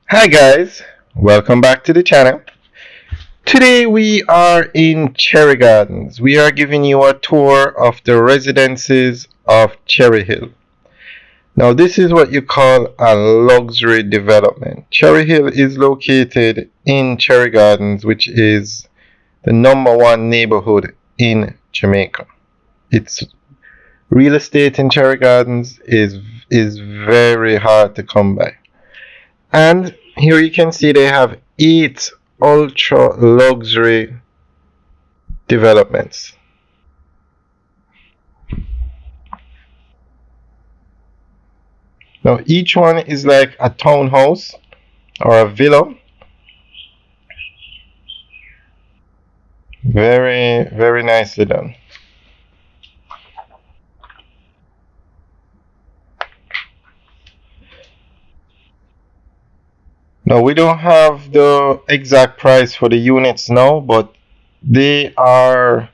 Hi guys, welcome back to the channel. Today we are in Cherry Gardens. We are giving you a tour of the residences of Cherry Hill. Now this is what you call a luxury development. Cherry Hill is located in Cherry Gardens, which is the number one neighborhood in Jamaica. It's real estate in Cherry Gardens is very hard to come by. And here you can see they have 8 ultra luxury developments. Now each one is like a townhouse or a villa. Very, very nicely done. Now we don't have the exact price for the units now, but they are,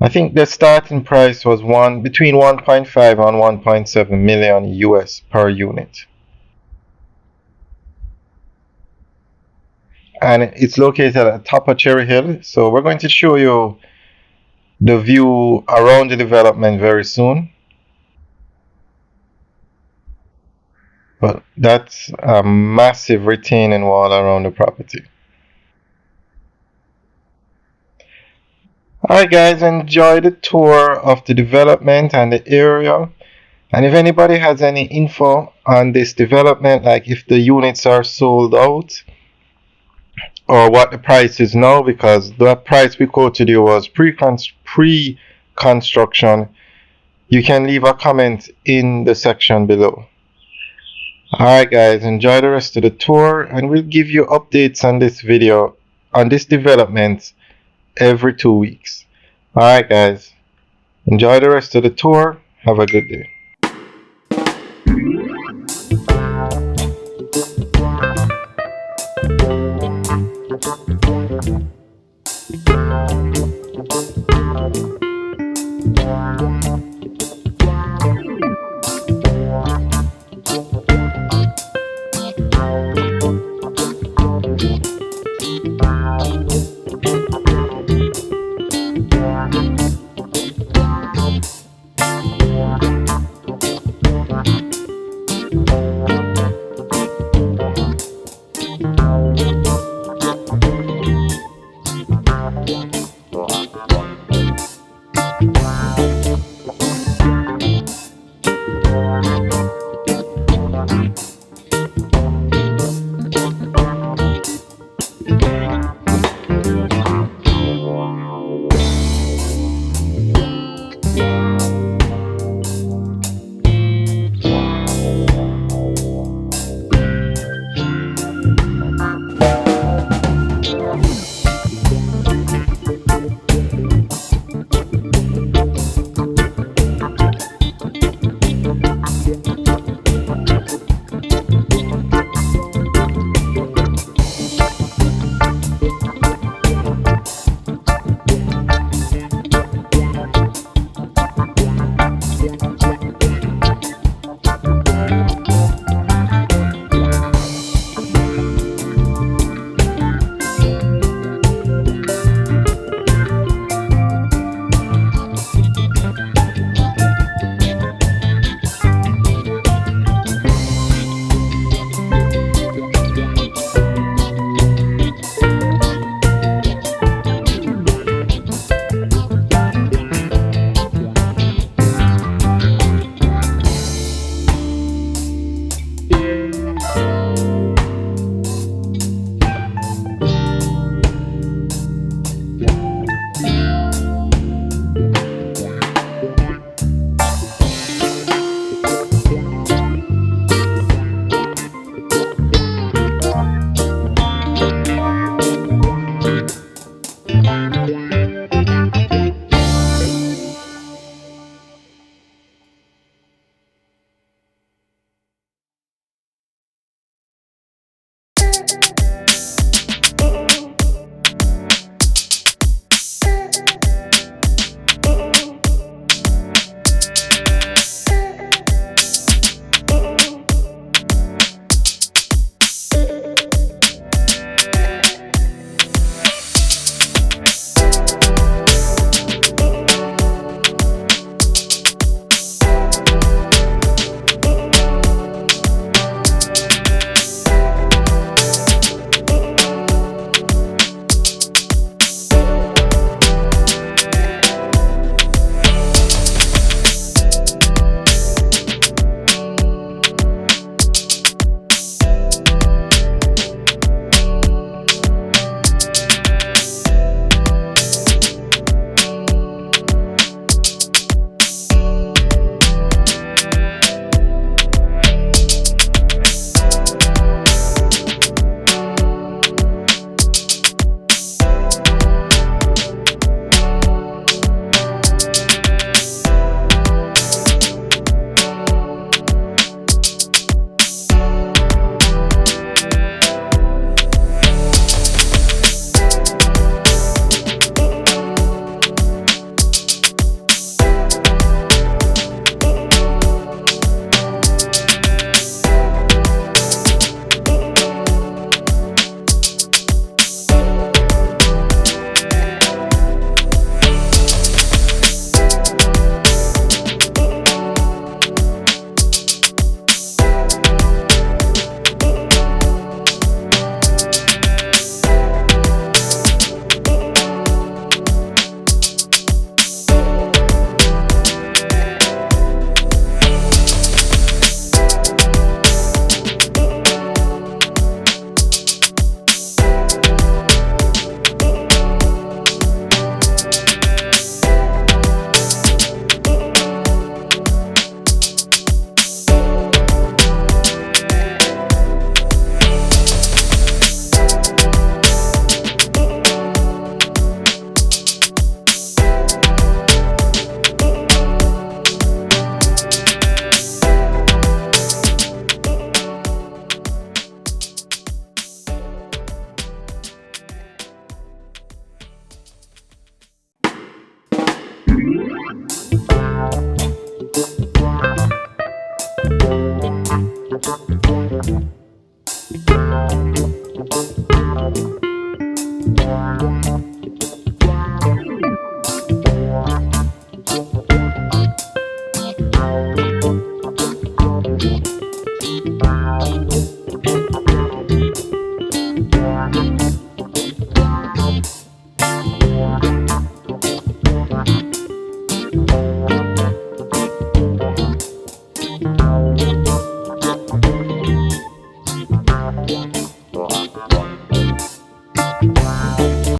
I think the starting price was between 1.5 and 1.7 million US per unit. And it's located at the top of Cherry Hill. So we're going to show you the view around the development very soon. But that's a massive retaining wall around the property. Alright guys, enjoy the tour of the development and the area. And if anybody has any info on this development, like if the units are sold out or what the price is now, because the price we quoted you was pre-construction, you can leave a comment in the section below. Alright guys, enjoy the rest of the tour, and we'll give you updates on this video, on this development, every 2 weeks. Alright guys, enjoy the rest of the tour. Have a good day.